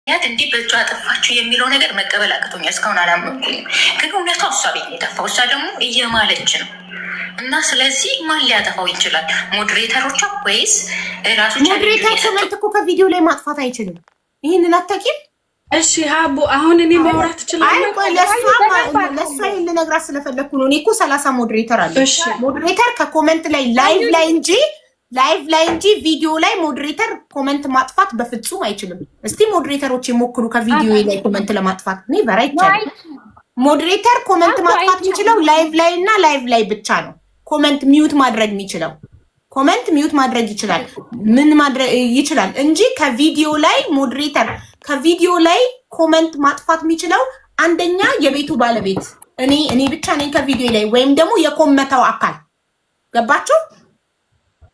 ያት እንዲህ በእጇ አጠፋችሁ የሚለው ነገር መቀበል አቅቶኛል። እስካሁን አላመንኩኝም። ግን እውነቷ እሷ ቤት ነው የጠፋው። እሷ ደግሞ እየማለች ነው። እና ስለዚህ ማን ሊያጠፋው ይችላል? ሞዴሬተሮቿ ወይስ ራሱ? ሞዴሬተር ኮመንት እኮ ከቪዲዮ ላይ ማጥፋት አይችልም። ይህንን አታውቂም? እሺ ሀቡ አሁን እኔ ማውራት እችላለሁ? ለእሷ ይህን ልነግራት ስለፈለግኩ ነው። እኔ እኮ 30 ሞዴሬተር አለ። ሞዴሬተር ከኮመንት ላይ ላይቭ ላይ እንጂ ቪዲዮ ላይ ሞዴሬተር ኮመንት ማጥፋት በፍጹም አይችልም። እስቲ ሞዴሬተሮች የሞክሩ ከቪዲዮ ላይ ኮመንት ለማጥፋት። እኔ በራይቻል ሞዴሬተር ኮመንት ማጥፋት የሚችለው ላይቭ ላይ እና ላይቭ ላይ ብቻ ነው። ኮመንት ሚዩት ማድረግ የሚችለው ኮመንት ሚዩት ማድረግ ይችላል። ምን ማድረግ ይችላል እንጂ ከቪዲዮ ላይ ሞዴሬተር ከቪዲዮ ላይ ኮመንት ማጥፋት የሚችለው አንደኛ የቤቱ ባለቤት እኔ ብቻ ነኝ ከቪዲዮ ላይ ወይም ደግሞ የኮመታው አካል ገባችሁ?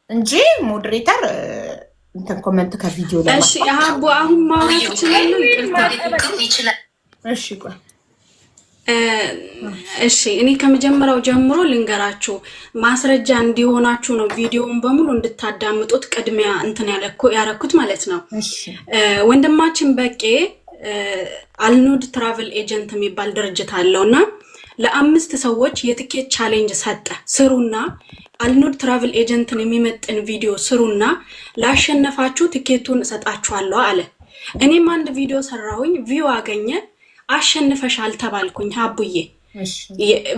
እንጂ ሞዴሬተር እንትን ኮመንት ከቪዲዮ ላይ እሺ ሀቡ አሁን ማውራት እችላለሁ? ይችላል። እሺ ቆይ እሺ እኔ ከመጀመሪያው ጀምሮ ልንገራችሁ ማስረጃ እንዲሆናችሁ ነው ቪዲዮውን በሙሉ እንድታዳምጡት ቅድሚያ እንትን ያረኩት ማለት ነው። ወንድማችን በቄ አልኑድ ትራቨል ኤጀንት የሚባል ድርጅት አለውና ለ5 ሰዎች የትኬት ቻሌንጅ ሰጠ። ስሩና አልኑድ ትራቨል ኤጀንትን የሚመጥን ቪዲዮ ስሩና ላሸነፋችሁ ትኬቱን እሰጣችኋለሁ አለ። እኔም አንድ ቪዲዮ ሰራሁኝ፣ ቪው አገኘ፣ አሸንፈሻል ተባልኩኝ። ሀቡዬ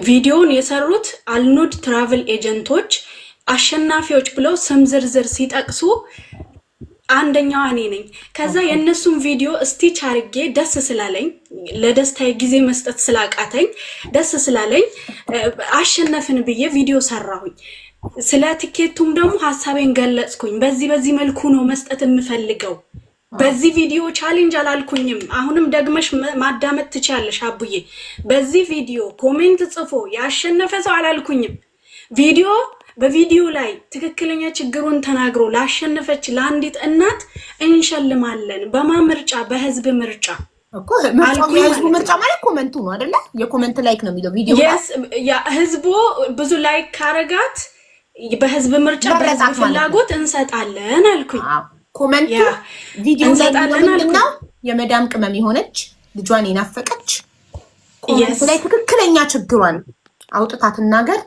ቪዲዮውን የሰሩት አልኑድ ትራቨል ኤጀንቶች አሸናፊዎች ብለው ስም ዝርዝር ሲጠቅሱ አንደኛዋ እኔ ነኝ። ከዛ የነሱን ቪዲዮ ስቲች አርጌ ደስ ስላለኝ ለደስታዬ ጊዜ መስጠት ስላቃተኝ ደስ ስላለኝ አሸነፍን ብዬ ቪዲዮ ሰራሁኝ። ስለ ቲኬቱም ደግሞ ሐሳቤን ገለጽኩኝ። በዚህ መልኩ ነው መስጠት የምፈልገው። በዚህ ቪዲዮ ቻሌንጅ አላልኩኝም። አሁንም ደግመሽ ማዳመጥ ትችያለሽ አቡዬ። በዚህ ቪዲዮ ኮሜንት ጽፎ ያሸነፈ ሰው አላልኩኝም። በቪዲዮ ላይ ትክክለኛ ችግሩን ተናግሮ ላሸነፈች ለአንዲት እናት እንሸልማለን። በማምርጫ በህዝብ ምርጫ እኮ የህዝቡ ምርጫ ማለት ኮመንቱ ነው አይደለ? የኮመንት ላይክ ነው የሚለው ቪዲዮ ህዝቡ ብዙ ላይክ ካረጋት በህዝብ ምርጫ በህዝብ ፍላጎት እንሰጣለን አልኩኝ። ኮመንት ቪዲዮ ላይ የመዳም ቅመም የሆነች ልጇን የናፈቀች ኮመንት ላይ ትክክለኛ ችግሯን አውጥታ ትናገር።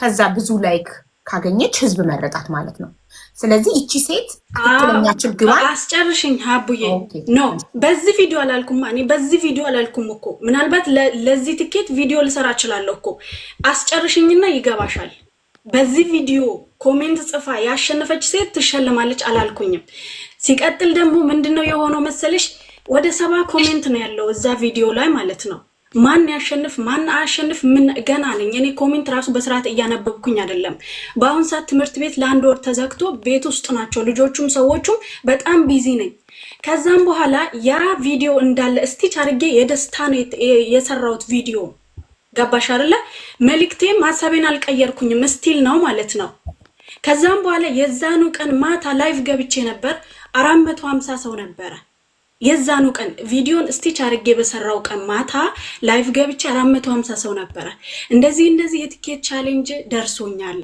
ከዛ ብዙ ላይክ ካገኘች ህዝብ መረጣት ማለት ነው። ስለዚህ እቺ ሴት ትክክለኛ ችግሯን አስጨርሽኝ ሀቡዬ። ኖ በዚህ ቪዲዮ አላልኩም። እኔ በዚህ ቪዲዮ አላልኩም እኮ ምናልባት ለዚህ ትኬት ቪዲዮ ልሰራ እችላለሁ እኮ። አስጨርሽኝና ይገባሻል። በዚህ ቪዲዮ ኮሜንት ጽፋ ያሸነፈች ሴት ትሸለማለች አላልኩኝም። ሲቀጥል ደግሞ ምንድነው የሆነው መሰለሽ? ወደ 70 ኮሜንት ነው ያለው እዛ ቪዲዮ ላይ ማለት ነው። ማን ያሸንፍ ማን አያሸንፍ ምን ገና ነኝ እኔ። ኮሜንት ራሱ በስርዓት እያነበብኩኝ አይደለም። በአሁን ሰዓት ትምህርት ቤት ለአንድ ወር ተዘግቶ ቤት ውስጥ ናቸው ልጆቹም ሰዎቹም። በጣም ቢዚ ነኝ። ከዛም በኋላ ያ ቪዲዮ እንዳለ እስቲች አድርጌ የደስታ ነው የሰራሁት ቪዲዮ። ገባሽ አይደለ? መልክቴም ሐሳቤን አልቀየርኩኝም ስቲል ነው ማለት ነው። ከዛም በኋላ የዛኑ ቀን ማታ ላይቭ ገብቼ ነበር። 450 ሰው ነበረ። የዛኑ ቀን ቪዲዮን ስቲች አድርጌ በሰራው ቀን ማታ ላይቭ ገብቼ 450 ሰው ነበረ። እንደዚህ የቲኬት ቻሌንጅ ደርሶኛል።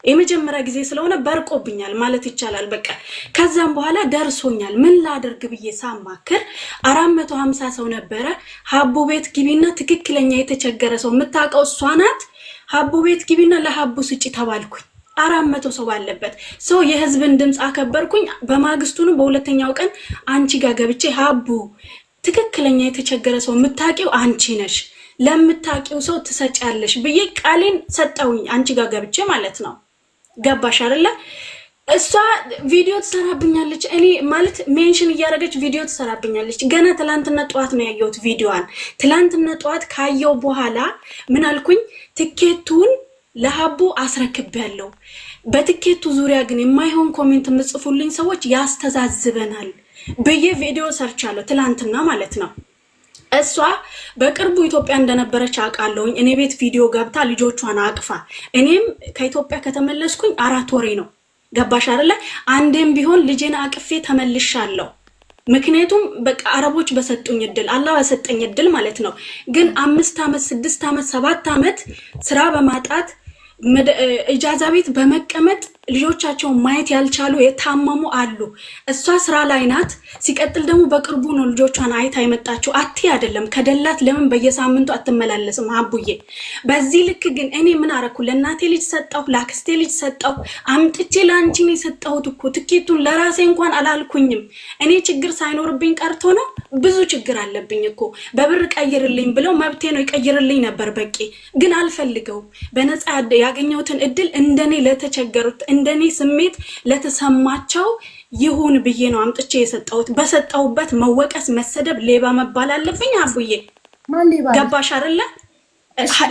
የመጀመሪያ ጊዜ ስለሆነ በርቆብኛል ማለት ይቻላል። በቃ ከዛም በኋላ ደርሶኛል። ምን ላደርግ ብዬ ሳማክር 450 ሰው ነበረ። ሀቡ ቤት ግቢና ትክክለኛ የተቸገረ ሰው የምታውቀው እሷ ናት። ሀቡ ቤት ግቢና ለሀቡ ስጪ ተባልኩኝ። 400 ሰው ባለበት ሰው የህዝብን ድምጽ አከበርኩኝ። በማግስቱንም በሁለተኛው ቀን አንቺ ጋር ገብቼ ሀቡ ትክክለኛ የተቸገረ ሰው የምታውቂው አንቺ ነሽ፣ ለምታውቂው ሰው ትሰጫለሽ ብዬ ቃሌን ሰጠውኝ። አንቺ ጋር ገብቼ ማለት ነው። ገባሽ አይደለ? እሷ ቪዲዮ ትሰራብኛለች። እኔ ማለት ሜንሽን እያደረገች ቪዲዮ ትሰራብኛለች። ገና ትላንትና ጠዋት ነው ያየሁት ቪዲዮዋን። ትላንትና ጠዋት ካየው በኋላ ምን አልኩኝ? ትኬቱን ለሀቡ አስረክቤያለሁ። በትኬቱ ዙሪያ ግን የማይሆን ኮሜንት የምጽፉልኝ ሰዎች ያስተዛዝበናል ብዬ ቪዲዮ ሰርቻለሁ ትላንትና ማለት ነው። እሷ በቅርቡ ኢትዮጵያ እንደነበረች አውቃለሁኝ። እኔ ቤት ቪዲዮ ገብታ ልጆቿን አቅፋ እኔም ከኢትዮጵያ ከተመለስኩኝ 4 ወሬ ነው። ገባሽ አይደለ? አንዴም ቢሆን ልጄን አቅፌ ተመልሻለሁ። ምክንያቱም በቃ አረቦች በሰጡኝ እድል አላህ በሰጠኝ እድል ማለት ነው። ግን 5 ዓመት 6 ዓመት 7 ዓመት ስራ በማጣት ኢጃዛ ቤት በመቀመጥ ልጆቻቸውን ማየት ያልቻሉ የታመሙ አሉ። እሷ ስራ ላይ ናት። ሲቀጥል ደግሞ በቅርቡ ነው ልጆቿን አይታ የመጣችው። አቲ አይደለም ከደላት ለምን በየሳምንቱ አትመላለስም? አቡዬ በዚህ ልክ ግን እኔ ምን አረኩ? ለእናቴ ልጅ ሰጠው፣ ለአክስቴ ልጅ ሰጠው፣ አምጥቼ ለአንቺ ነው የሰጠሁት እኮ። ትኬቱን ለራሴ እንኳን አላልኩኝም። እኔ ችግር ሳይኖርብኝ ቀርቶ ነው። ብዙ ችግር አለብኝ እኮ። በብር ቀይርልኝ ብለው መብቴ ነው ይቀይርልኝ ነበር በቂ። ግን አልፈልገውም። በነፃ ያገኘሁትን እድል እንደኔ ለተቸገሩት እንደኔ ስሜት ለተሰማቸው ይሁን ብዬ ነው አምጥቼ የሰጠሁት። በሰጠሁበት መወቀስ፣ መሰደብ፣ ሌባ መባል አለብኝ? አቡዬ ገባሽ አይደለ?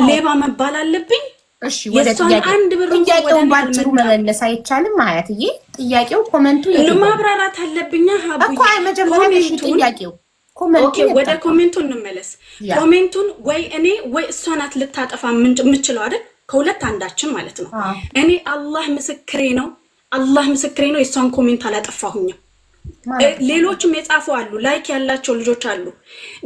ሌባ መባል አለብኝ? እሺ ወደ አንድ ብር ጥያቄውን ባጭሩ መመለስ አይቻልም? አያትዬ ጥያቄው ኮሜንቱ ማብራራት አለብኝ አቡዬ እኮ። አይ መጀመሪያ ጥያቄው ኦኬ፣ ወደ ኮሜንቱ እንመለስ። ኮሜንቱን ወይ እኔ ወይ እሷ ናት ልታጠፋ የምችለው አይደል? ከሁለት አንዳችን ማለት ነው። እኔ አላህ ምስክሬ ነው፣ አላህ ምስክሬ ነው። የእሷን ኮሜንት አላጠፋሁኝም። ሌሎችም የጻፉ አሉ፣ ላይክ ያላቸው ልጆች አሉ።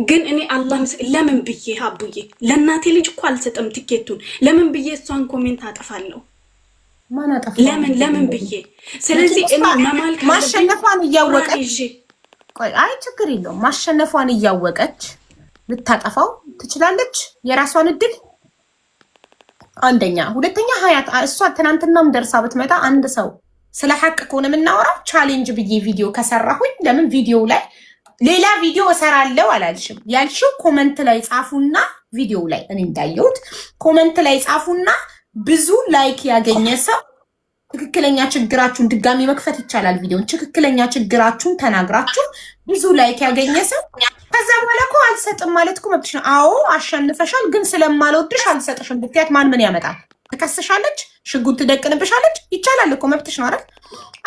ግን እኔ አላህ ለምን ብዬ አቡዬ ለእናቴ ልጅ እኮ አልሰጥም ትኬቱን። ለምን ብዬ እሷን ኮሜንት አጠፋለሁ? ለምን ብዬ? ስለዚህ እኔ መማል ማሸነፏን እያወቀች አይ ችግር የለውም። ማሸነፏን እያወቀች ልታጠፋው ትችላለች የራሷን እድል። አንደኛ። ሁለተኛ ሀያት እሷ ትናንትናም ደርሳ ብትመጣ አንድ ሰው ስለ ሀቅ ከሆነ የምናወራው ቻሌንጅ ብዬ ቪዲዮ ከሰራሁኝ ለምን ቪዲዮ ላይ ሌላ ቪዲዮ እሰራለሁ አላልሽም? ያልሽው ኮመንት ላይ ጻፉና ቪዲዮ ላይ እኔ እንዳየሁት ኮመንት ላይ ጻፉና ብዙ ላይክ ያገኘ ሰው ትክክለኛ ችግራችሁን ድጋሚ መክፈት ይቻላል። ቪዲዮን ትክክለኛ ችግራችሁን ተናግራችሁ ብዙ ላይክ ያገኘ ሰው ከዛ በኋላ እኮ አልሰጥም ማለት እኮ መብትሽ ነው። አዎ አሸንፈሻል፣ ግን ስለማልወድሽ አልሰጥሽም ብትያት ማን ምን ያመጣል? ትከስሻለች፣ ሽጉጥ ትደቅንብሻለች። ይቻላል እኮ መብትሽ ነው አይደል?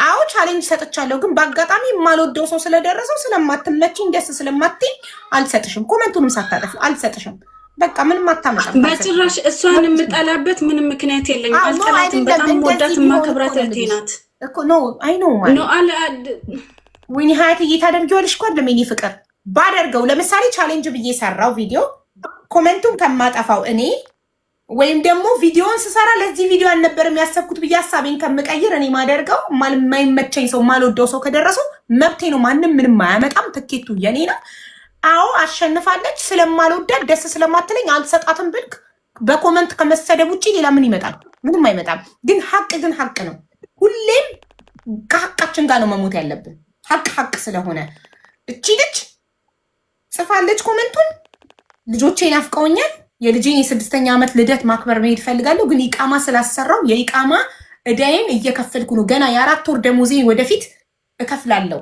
አዎ ቻሌንጅ ሰጥቻለሁ፣ ግን በአጋጣሚ የማልወደው ሰው ስለደረሰው ስለማትመችኝ ደስ ስለማትኝ አልሰጥሽም። ኮመንቱንም ሳታጠፊ አልሰጥሽም። በቃ ምንም አታመጣም። በጭራሽ እሷን የምጠላበት ምንም ምክንያት የለኝም። አልጠላትም። በጣም ወዳት ማከብራት እህቴ ናት እኮ ነው። አይ ነው ማለት ወይኔ ሀያትዬ ታደርጊዋለሽ እኮ አይደለም የኔ ፍቅር። ባደርገው ለምሳሌ ቻሌንጅ ብዬ ሰራው ቪዲዮ ኮመንቱን ከማጠፋው እኔ ወይም ደግሞ ቪዲዮን ስሰራ ለዚህ ቪዲዮ አልነበረም ያሰብኩት ብዬ ሀሳቤን ከምቀይር እኔ ማደርገው የማይመቸኝ ሰው ማልወደው ሰው ከደረሰው መብቴ ነው። ማንም ምንም አያመጣም። ትኬቱ የኔ ነው። አዎ አሸንፋለች። ስለማልወዳት ደስ ስለማትለኝ አልሰጣትም ብልክ በኮመንት ከመሰደብ ውጭ ሌላ ምን ይመጣል? ምንም አይመጣም። ግን ሀቅ ነው። ሁሌም ከሀቃችን ጋር ነው መሞት ያለብን። ሀቅ ስለሆነ እቺ ልጅ ጽፋለች ኮመንቱን። ልጆቼ ናፍቀውኛል፣ የልጄን የ6ኛ ዓመት ልደት ማክበር መሄድ ፈልጋለሁ፣ ግን ኢቃማ ስላሰራው የኢቃማ እዳዬን እየከፈልኩ ነው። ገና የ4 ወር ደሞዜን ወደፊት እከፍላለሁ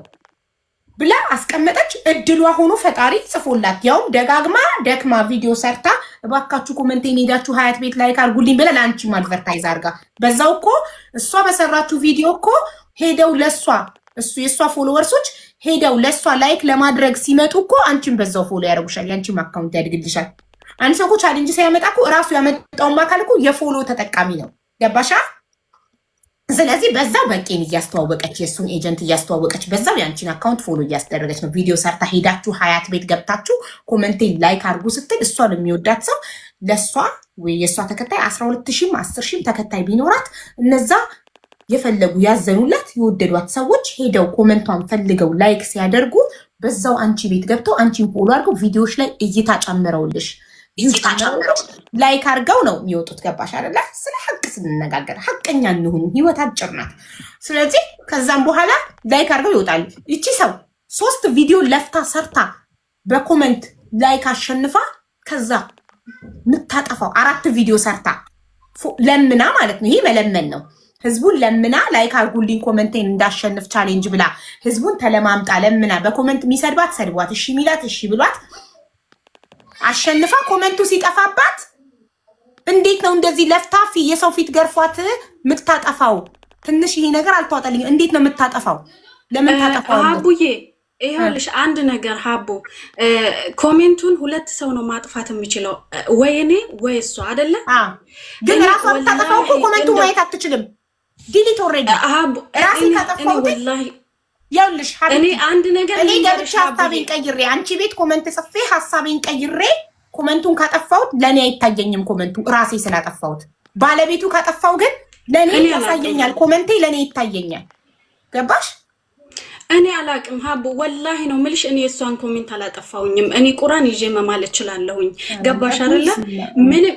ብላ አስቀመጠች። እድሏ ሆኖ ፈጣሪ ጽፎላት ያውም ደጋግማ ደክማ ቪዲዮ ሰርታ እባካችሁ ኮመንቴን ሄዳችሁ ሀያት ቤት ላይክ አድርጉልኝ ብላ ለአንቺ አድቨርታይዝ አድርጋ በዛው እኮ እሷ በሰራችሁ ቪዲዮ እኮ ሄደው ለሷ የእሷ ፎሎወርሶች ሄደው ለሷ ላይክ ለማድረግ ሲመጡ እኮ አንቺን በዛው ፎሎ ያደርጉሻል። የአንቺም አካውንት ያድግልሻል። አንድ ሰው እኮ ቻሌንጅ ሲያመጣ እኮ እራሱ ያመጣውን አካል እኮ የፎሎ ተጠቃሚ ነው። ገባሻ? ስለዚህ በዛው በቄን እያስተዋወቀች የእሱን ኤጀንት እያስተዋወቀች በዛው የአንቺን አካውንት ፎሎ እያስደረገች ነው። ቪዲዮ ሰርታ ሄዳችሁ ሀያት ቤት ገብታችሁ ኮመንቴን ላይክ አድርጉ ስትል እሷን የሚወዳት ሰው ለእሷ ወይ የእሷ ተከታይ 12,000 10,000 ተከታይ ቢኖራት እነዛ የፈለጉ ያዘኑላት የወደዷት ሰዎች ሄደው ኮመንቷን ፈልገው ላይክ ሲያደርጉ በዛው አንቺ ቤት ገብተው አንቺን ፎሎ አድርገው ቪዲዮዎች ላይ እይታ ጨምረውልሽ ላይክ አድርገው ነው የሚወጡት። ገባሽ አይደለ? ስለ ሀቅ ስንነጋገር ሀቀኛ እንሁን። ህይወት አጭር ናት። ስለዚህ ከዛም በኋላ ላይክ አድርገው ይወጣሉ። ይቺ ሰው 3 ቪዲዮ ለፍታ ሰርታ በኮመንት ላይክ አሸንፋ ከዛ የምታጠፋው 4 ቪዲዮ ሰርታ ለምና ማለት ነው። ይሄ መለመን ነው። ህዝቡን ለምና ላይክ አድርጉልኝ ኮመንቴን እንዳሸንፍ ቻሌንጅ ብላ ህዝቡን ተለማምጣ ለምና በኮመንት የሚሰድባት ሰድቧት፣ እሺ ሚላት እሺ ብሏት አሸንፋ ኮመንቱ ሲጠፋባት እንዴት ነው እንደዚህ ለፍታ የሰው ፊት ገርፏት የምታጠፋው? ትንሽ ይሄ ነገር አልተዋጠልኝም። እንዴት ነው የምታጠፋው? ለምን ታጠፋው? ሀቡዬ ይኸውልሽ አንድ ነገር ሀቡ፣ ኮሜንቱን 2 ሰው ነው ማጥፋት የሚችለው፣ ወይ እኔ ወይ እሷ አይደለ? ግን ራሷ የምታጠፋው እኮ ኮሜንቱ ማየት አትችልም። ዲሊት ኦልሬዲ ራሴ ታጠፋው። ወላሂ ያውልሽ እኔ አንድ ነገር እኔ ገብቼ ሀሳቤን ቀይሬ አንቺ ቤት ኮመንት ጽፌ ሀሳቤን ቀይሬ ኮመንቱን ካጠፋሁት ለእኔ አይታየኝም። ኮመንቱ ራሴ ስላጠፋሁት ባለቤቱ ካጠፋው ግን ለኔ ያሳየኛል፣ ኮመንቴ ለኔ ይታየኛል። ገባሽ? እኔ አላቅም ሀቡ ወላሂ ነው ምልሽ። እኔ እሷን ኮሜንት አላጠፋውኝም። እኔ ቁራን ይዤ መማለት እችላለሁኝ። ገባሽ አይደለ? ምንም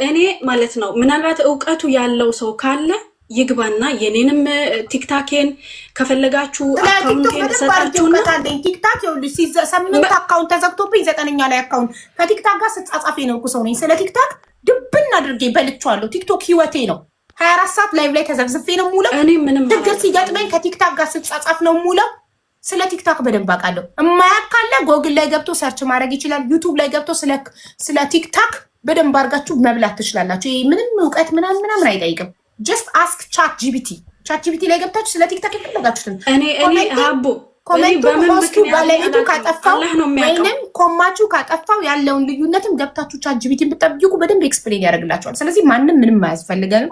እኔ ማለት ነው ምናልባት እውቀቱ ያለው ሰው ካለ ይግባና የኔንም ቲክታኬን ከፈለጋችሁ አካውንቴን ሰጣችሁና ቲክታክ ይኸውልሽ 8 አካውንት ተዘግቶብኝ 9ኛ ላይ አካውንት ከቲክታክ ጋር ስጻጻፍ የኖርኩ ሰው ነኝ። ስለ ቲክታክ ድብን አድርጌ በልቼዋለሁ። ቲክቶክ ህይወቴ ነው። 24 ሰዓት ላይቭ ላይ ተዘግዝፌ ነው የምውለው። እኔ ምንም ችግር ሲገጥመኝ ከቲክታክ ጋር ስጻጻፍ ነው የምውለው። ስለ ቲክታክ በደንብ አውቃለሁ። እማያውቅ ካለ ጎግል ላይ ገብቶ ሰርች ማድረግ ይችላል። ዩቲዩብ ላይ ገብቶ ስለ ቲክታክ በደንብ አድርጋችሁ መብላት ትችላላችሁ። ይሄ ምንም እውቀት ምናምን አይጠይቅም። ጀስት አስክ ቻት ጂፒቲ ላይ ገብታችሁ ስለ ቲክታክ የፈለጋችሁትን እኔ ሀቡ ኮሜንቱ ፖስቱ ባለቤቱ ካጠፋው ወይንም ኮማችሁ ካጠፋው ያለውን ልዩነትም ገብታችሁ ቻት ጂፒቲን ብትጠይቁ በደንብ ኤክስፕሌን ያደርግላችኋል። ስለዚህ ማንም ምንም አያስፈልገንም።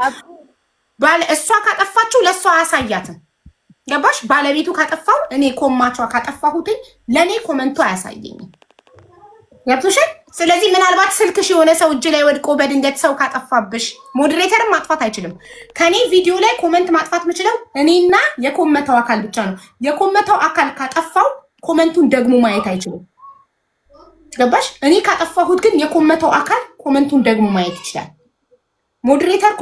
እሷ ካጠፋችሁ ለእሷ አያሳያትም። ገባሽ? ባለቤቱ ካጠፋው እኔ ኮማቿ ካጠፋሁትኝ ለእኔ ኮመንቱ አያሳየኝም። ገብቶሻል? ስለዚህ ምናልባት ስልክሽ የሆነ ሰው እጅ ላይ ወድቆ በድንገት ሰው ካጠፋብሽ ሞዴሬተርን ማጥፋት አይችልም። ከኔ ቪዲዮ ላይ ኮመንት ማጥፋት የምችለው እኔና የኮመተው አካል ብቻ ነው። የኮመተው አካል ካጠፋው ኮመንቱን ደግሞ ማየት አይችልም። ገባሽ? እኔ ካጠፋሁት ግን የኮመተው አካል ኮመንቱን ደግሞ ማየት ይችላል። ሞዴሬተር